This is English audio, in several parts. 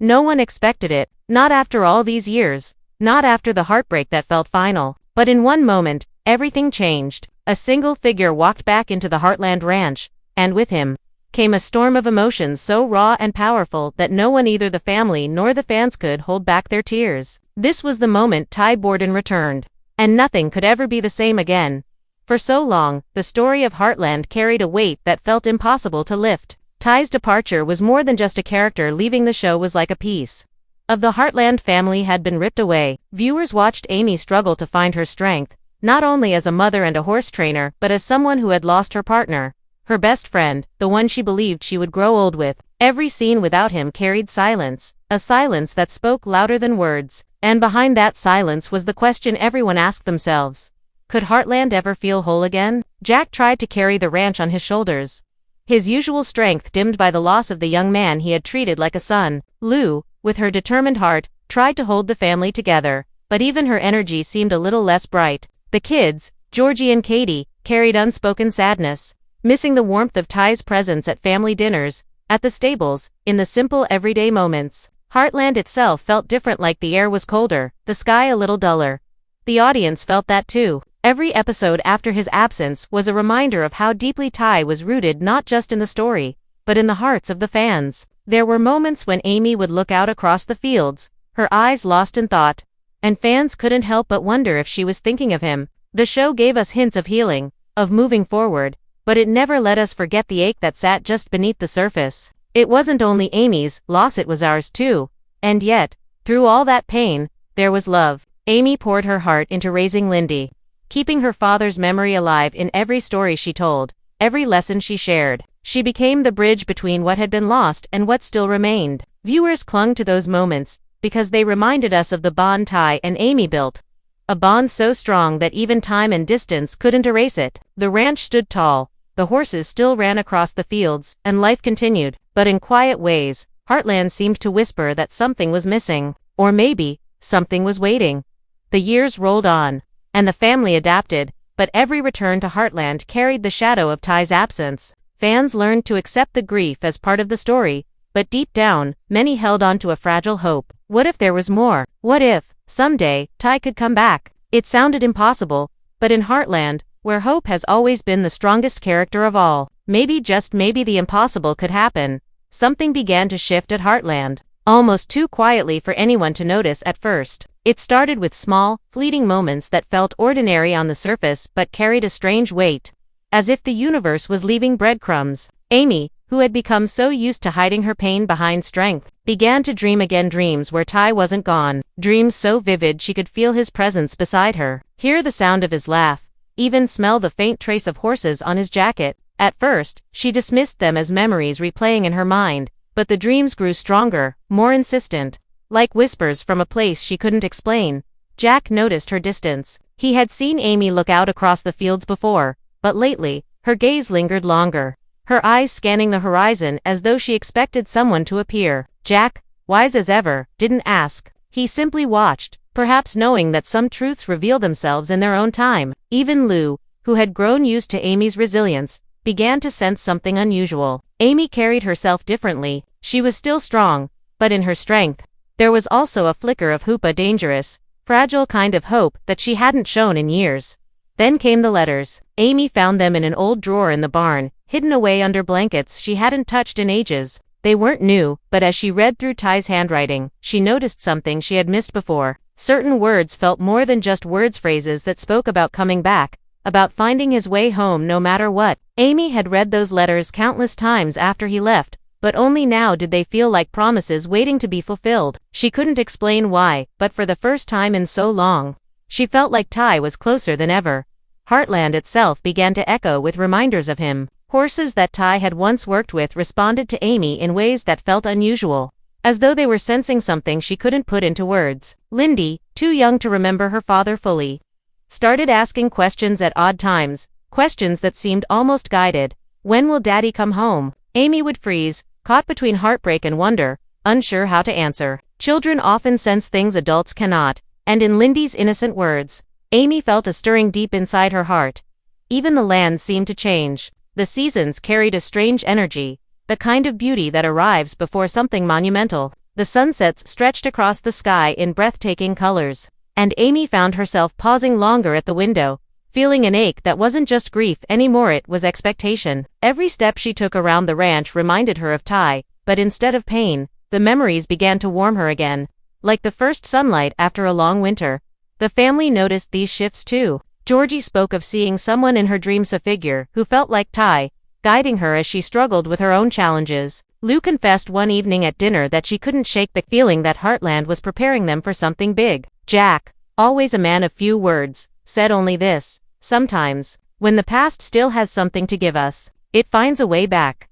No one expected it, not after all these years, not after the heartbreak that felt final. But in one moment, everything changed. A single figure walked back into the Heartland Ranch, and with him came a storm of emotions so raw and powerful that no one, either the family nor the fans, could hold back their tears. This was the moment Borden returned, and nothing could ever be the same again. For so long, the story of Heartland carried a weight that felt impossible to lift. Ty's departure was more than just a character leaving. The show was like a piece of the Heartland family had been ripped away. Viewers watched Amy struggle to find her strength, not only as a mother and a horse trainer, but as someone who had lost her partner, her best friend, the one she believed she would grow old with. Every scene without him carried silence, a silence that spoke louder than words. And behind that silence was the question everyone asked themselves. Could Heartland ever feel whole again? Jack tried to carry the ranch on his shoulders, his usual strength dimmed by the loss of the young man he had treated like a son. Lou, with her determined heart, tried to hold the family together, but even her energy seemed a little less bright. The kids, Georgie and Katie, carried unspoken sadness, missing the warmth of Ty's presence at family dinners, at the stables, in the simple everyday moments. Heartland itself felt different, like the air was colder, the sky a little duller. The audience felt that too. Every episode after his absence was a reminder of how deeply Ty was rooted, not just in the story, but in the hearts of the fans. There were moments when Amy would look out across the fields, her eyes lost in thought, and fans couldn't help but wonder if she was thinking of him. The show gave us hints of healing, of moving forward, but it never let us forget the ache that sat just beneath the surface. It wasn't only Amy's loss, it was ours too. And yet, through all that pain, there was love. Amy poured her heart into raising Lyndy, keeping her father's memory alive in every story she told, every lesson she shared. She became the bridge between what had been lost and what still remained. Viewers clung to those moments because they reminded us of the bond Ty and Amy built, a bond so strong that even time and distance couldn't erase it. The ranch stood tall, the horses still ran across the fields, and life continued. But in quiet ways, Heartland seemed to whisper that something was missing, or maybe something was waiting. The years rolled on, and the family adapted, but every return to Heartland carried the shadow of Ty's absence. Fans learned to accept the grief as part of the story, but deep down, many held on to a fragile hope. What if there was more? What if, someday, Ty could come back? It sounded impossible, but in Heartland, where hope has always been the strongest character of all, maybe, just maybe, the impossible could happen. Something began to shift at Heartland, almost too quietly for anyone to notice at first. It started with small, fleeting moments that felt ordinary on the surface but carried a strange weight, as if the universe was leaving breadcrumbs. Amy, who had become so used to hiding her pain behind strength, began to dream again, dreams where Ty wasn't gone, dreams so vivid she could feel his presence beside her, hear the sound of his laugh, even smell the faint trace of horses on his jacket. At first, she dismissed them as memories replaying in her mind, but the dreams grew stronger, more insistent, like whispers from a place she couldn't explain. Jack noticed her distance. He had seen Amy look out across the fields before, but lately, her gaze lingered longer, her eyes scanning the horizon as though she expected someone to appear. Jack, wise as ever, didn't ask. He simply watched, perhaps knowing that some truths reveal themselves in their own time. Even Lou, who had grown used to Amy's resilience, began to sense something unusual. Amy carried herself differently. She was still strong, but in her strength, there was also a flicker of hope, a dangerous, fragile kind of hope that she hadn't shown in years. Then came the letters. Amy found them in an old drawer in the barn, hidden away under blankets she hadn't touched in ages. They weren't new, but as she read through Ty's handwriting, she noticed something she had missed before. Certain words felt more than just words, phrases that spoke about coming back, about finding his way home no matter what. Amy had read those letters countless times after he left, but only now did they feel like promises waiting to be fulfilled. She couldn't explain why, but for the first time in so long, she felt like Ty was closer than ever. Heartland itself began to echo with reminders of him. Horses that Ty had once worked with responded to Amy in ways that felt unusual, as though they were sensing something she couldn't put into words. Lyndy, too young to remember her father fully, started asking questions at odd times, questions that seemed almost guided. When will Daddy come home? Amy would freeze, caught between heartbreak and wonder, unsure how to answer. Children often sense things adults cannot, and in Lyndy's innocent words, Amy felt a stirring deep inside her heart. Even the land seemed to change. The seasons carried a strange energy, the kind of beauty that arrives before something monumental. The sunsets stretched across the sky in breathtaking colors, and Amy found herself pausing longer at the window, feeling an ache that wasn't just grief anymore, it was expectation. Every step she took around the ranch reminded her of Ty, but instead of pain, the memories began to warm her again, like the first sunlight after a long winter. The family noticed these shifts too. Georgie spoke of seeing someone in her dreams, a figure who felt like Ty, guiding her as she struggled with her own challenges. Lou confessed one evening at dinner that she couldn't shake the feeling that Heartland was preparing them for something big. Jack, always a man of few words, said only this: sometimes, when the past still has something to give us, it finds a way back.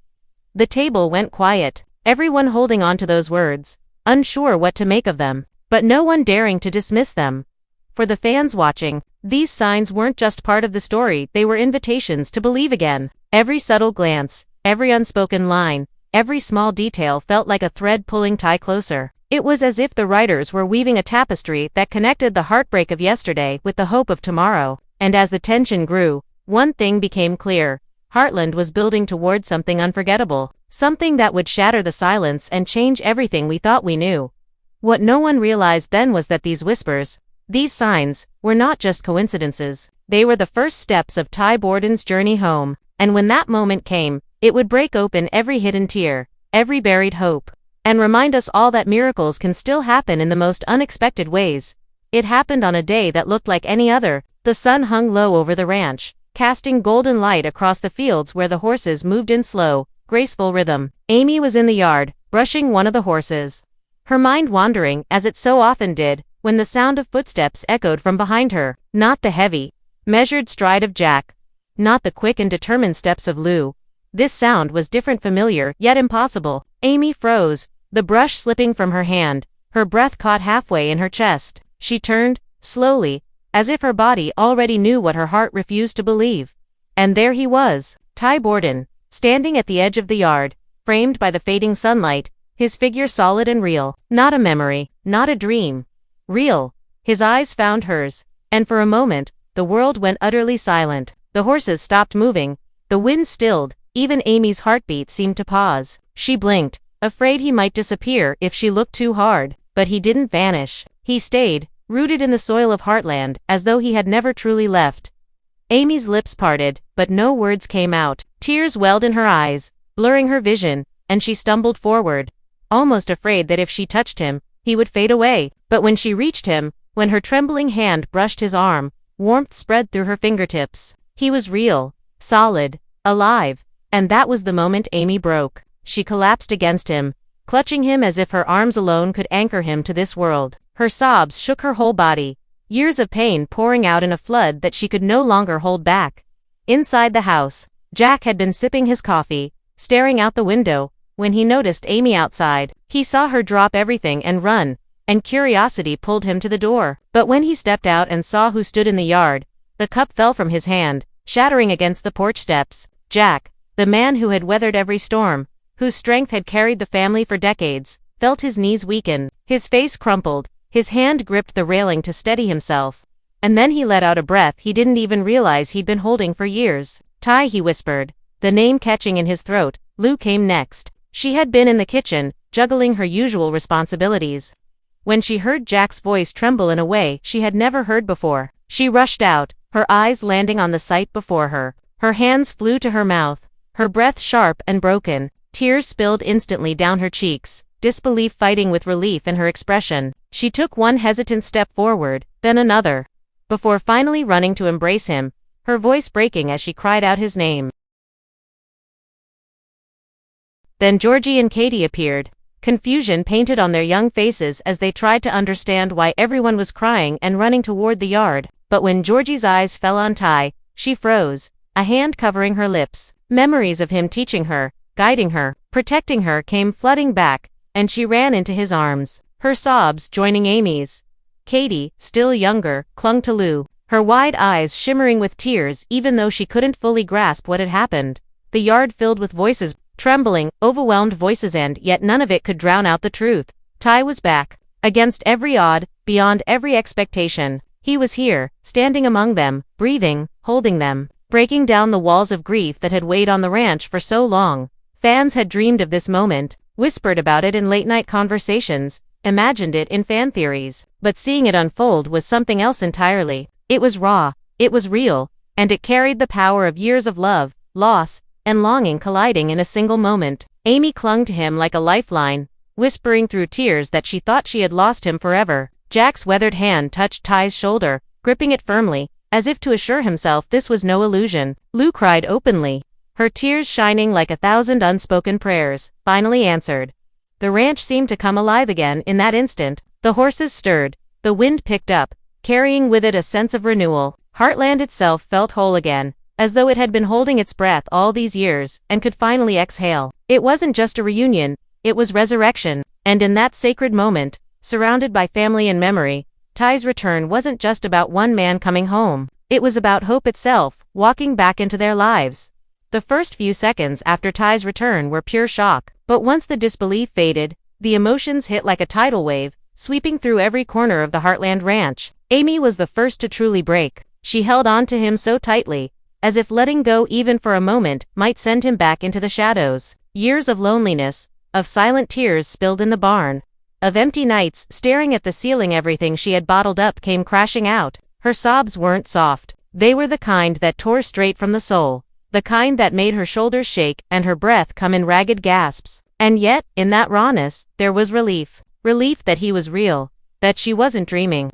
The table went quiet, everyone holding on to those words, unsure what to make of them, but no one daring to dismiss them. For the fans watching, these signs weren't just part of the story, they were invitations to believe again. Every subtle glance, every unspoken line, every small detail felt like a thread pulling Ty closer. It was as if the writers were weaving a tapestry that connected the heartbreak of yesterday with the hope of tomorrow. And as the tension grew, one thing became clear: Heartland was building toward something unforgettable, something that would shatter the silence and change everything we thought we knew. What no one realized then was that these whispers, these signs, were not just coincidences. They were the first steps of Ty Borden's journey home, and when that moment came, it would break open every hidden tear, every buried hope, and remind us all that miracles can still happen in the most unexpected ways. It happened on a day that looked like any other. The sun hung low over the ranch, casting golden light across the fields where the horses moved in slow, graceful rhythm. Amy was in the yard, brushing one of the horses, her mind wandering, as it so often did, when the sound of footsteps echoed from behind her. Not the heavy, measured stride of Jack, not the quick and determined steps of Lou. This sound was different, familiar, yet impossible. Amy froze, the brush slipping from her hand, her breath caught halfway in her chest. She turned, slowly, as if her body already knew what her heart refused to believe. And there he was, Ty Borden, standing at the edge of the yard, framed by the fading sunlight, his figure solid and real. Not a memory, not a dream. Real. His eyes found hers, and for a moment, the world went utterly silent. The horses stopped moving, the wind stilled, even Amy's heartbeat seemed to pause. She blinked, afraid he might disappear if she looked too hard, but he didn't vanish. He stayed, rooted in the soil of Heartland, as though he had never truly left. Amy's lips parted, but no words came out. Tears welled in her eyes, blurring her vision, and she stumbled forward, almost afraid that if she touched him, he would fade away. But when she reached him, when her trembling hand brushed his arm, warmth spread through her fingertips. He was real, solid, alive, and that was the moment Amy broke. She collapsed against him, clutching him as if her arms alone could anchor him to this world. Her sobs shook her whole body, years of pain pouring out in a flood that she could no longer hold back. Inside the house, Jack had been sipping his coffee, staring out the window, when he noticed Amy outside. He saw her drop everything and run, and curiosity pulled him to the door. But when he stepped out and saw who stood in the yard, the cup fell from his hand, shattering against the porch steps. Jack, the man who had weathered every storm, whose strength had carried the family for decades, felt his knees weaken, his face crumpled, his hand gripped the railing to steady himself. And then he let out a breath he didn't even realize he'd been holding for years. Ty, he whispered, the name catching in his throat. Lou came next. She had been in the kitchen, juggling her usual responsibilities, when she heard Jack's voice tremble in a way she had never heard before. She rushed out, her eyes landing on the sight before her. Her hands flew to her mouth, her breath sharp and broken. Tears spilled instantly down her cheeks, disbelief fighting with relief in her expression. She took one hesitant step forward, then another, before finally running to embrace him, her voice breaking as she cried out his name. Then Georgie and Katie appeared, confusion painted on their young faces as they tried to understand why everyone was crying and running toward the yard. But when Georgie's eyes fell on Ty, she froze, a hand covering her lips. Memories of him teaching her, guiding her, protecting her came flooding back, and she ran into his arms, her sobs joining Amy's. Katie, still younger, clung to Lou, her wide eyes shimmering with tears even though she couldn't fully grasp what had happened. The yard filled with voices, trembling, overwhelmed voices, and yet none of it could drown out the truth. Ty was back, against every odd, beyond every expectation. He was here, standing among them, breathing, holding them, breaking down the walls of grief that had weighed on the ranch for so long. Fans had dreamed of this moment, whispered about it in late-night conversations, imagined it in fan theories. But seeing it unfold was something else entirely. It was raw, it was real, and it carried the power of years of love, loss, and longing colliding in a single moment. Amy clung to him like a lifeline, whispering through tears that she thought she had lost him forever. Jack's weathered hand touched Ty's shoulder, gripping it firmly, as if to assure himself this was no illusion. Lou cried openly, her tears shining like 1,000 unspoken prayers, finally answered. The ranch seemed to come alive again in that instant. The horses stirred, the wind picked up, carrying with it a sense of renewal. Heartland itself felt whole again, as though it had been holding its breath all these years and could finally exhale. It wasn't just a reunion, it was resurrection, and in that sacred moment, surrounded by family and memory, Ty's return wasn't just about one man coming home. It was about hope itself, walking back into their lives. The first few seconds after Ty's return were pure shock, but once the disbelief faded, the emotions hit like a tidal wave, sweeping through every corner of the Heartland Ranch. Amy was the first to truly break. She held on to him so tightly, as if letting go even for a moment might send him back into the shadows. Years of loneliness, of silent tears spilled in the barn, of empty nights staring at the ceiling. Everything she had bottled up came crashing out. Her sobs weren't soft. They were the kind that tore straight from the soul, the kind that made her shoulders shake and her breath come in ragged gasps. And yet, in that rawness, there was relief. Relief that he was real, that she wasn't dreaming,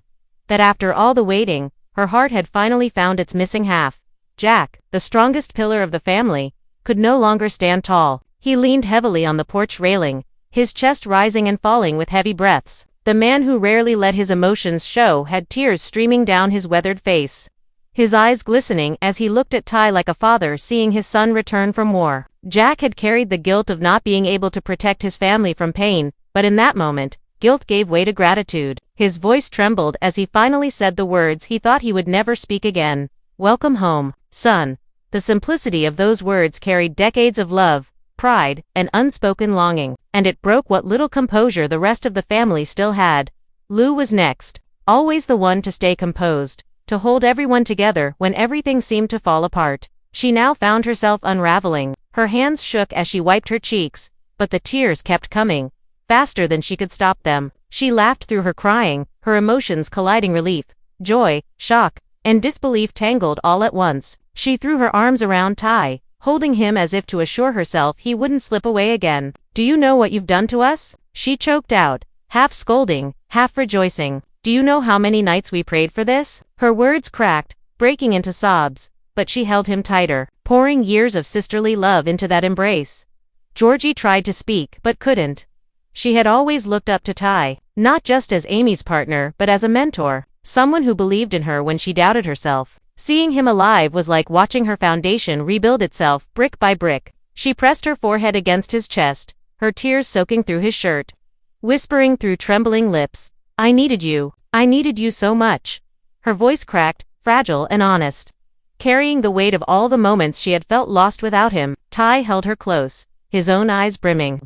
that after all the waiting, her heart had finally found its missing half. Jack, the strongest pillar of the family, could no longer stand tall. He leaned heavily on the porch railing, his chest rising and falling with heavy breaths. The man who rarely let his emotions show had tears streaming down his weathered face, his eyes glistening as he looked at Ty like a father seeing his son return from war. Jack had carried the guilt of not being able to protect his family from pain, but in that moment, guilt gave way to gratitude. His voice trembled as he finally said the words he thought he would never speak again. "Welcome home, son." The simplicity of those words carried decades of love, pride, and unspoken longing, and it broke what little composure the rest of the family still had. Lou was next, always the one to stay composed, to hold everyone together when everything seemed to fall apart. She now found herself unraveling. Her hands shook as she wiped her cheeks, but the tears kept coming, faster than she could stop them. She laughed through her crying, her emotions colliding, relief, joy, shock, and disbelief tangled all at once. She threw her arms around Ty, holding him as if to assure herself he wouldn't slip away again. "Do you know what you've done to us?" she choked out, half scolding, half rejoicing. "Do you know how many nights we prayed for this?" Her words cracked, breaking into sobs, but she held him tighter, pouring years of sisterly love into that embrace. Georgie tried to speak, but couldn't. She had always looked up to Ty, not just as Amy's partner, but as a mentor, someone who believed in her when she doubted herself. Seeing him alive was like watching her foundation rebuild itself brick by brick. She pressed her forehead against his chest, her tears soaking through his shirt, whispering through trembling lips, I needed you so much." Her voice cracked, fragile and honest, carrying the weight of all the moments she had felt lost without him. Ty held her close, his own eyes brimming,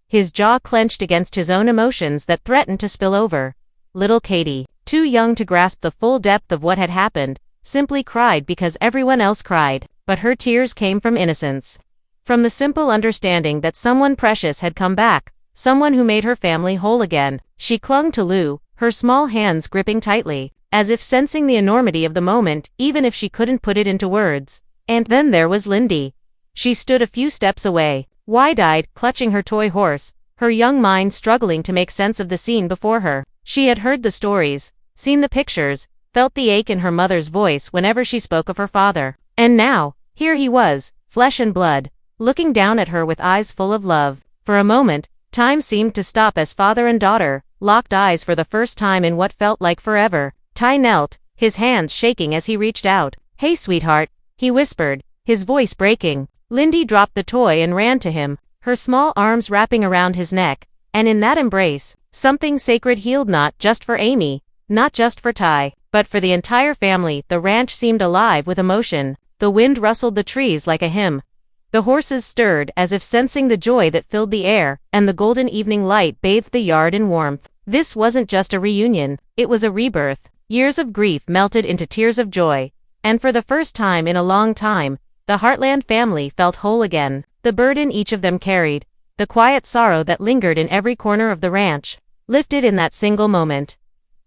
his jaw clenched against his own emotions that threatened to spill over. Little Katie, too young to grasp the full depth of what had happened, simply cried because everyone else cried, but her tears came from innocence, from the simple understanding that someone precious had come back, someone who made her family whole again. She clung to Lou, her small hands gripping tightly, as if sensing the enormity of the moment, even if she couldn't put it into words. And then there was Lyndy. She stood a few steps away, wide-eyed, clutching her toy horse, her young mind struggling to make sense of the scene before her. She had heard the stories, seen the pictures, felt the ache in her mother's voice whenever she spoke of her father. And now, here he was, flesh and blood, looking down at her with eyes full of love. For a moment, time seemed to stop as father and daughter locked eyes for the first time in what felt like forever. Ty knelt, his hands shaking as he reached out. "Hey sweetheart," he whispered, his voice breaking. Lyndy dropped the toy and ran to him, her small arms wrapping around his neck, and in that embrace, something sacred healed, not just for Amy, not just for Ty, but for the entire family. The ranch seemed alive with emotion. The wind rustled the trees like a hymn. The horses stirred as if sensing the joy that filled the air, and the golden evening light bathed the yard in warmth. This wasn't just a reunion, it was a rebirth. Years of grief melted into tears of joy, and for the first time in a long time, the Heartland family felt whole again. The burden each of them carried, the quiet sorrow that lingered in every corner of the ranch, lifted in that single moment.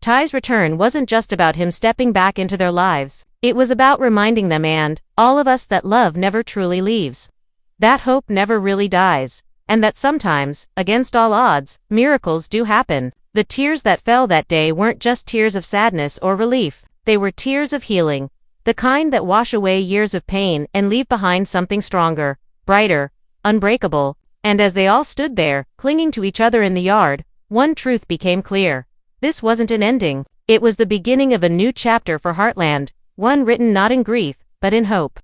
Ty's return wasn't just about him stepping back into their lives, it was about reminding them and all of us that love never truly leaves. That hope never really dies, and that sometimes, against all odds, miracles do happen. The tears that fell that day weren't just tears of sadness or relief, they were tears of healing, the kind that wash away years of pain and leave behind something stronger, brighter, unbreakable. And as they all stood there, clinging to each other in the yard, one truth became clear. This wasn't an ending, it was the beginning of a new chapter for Heartland, one written not in grief, but in hope.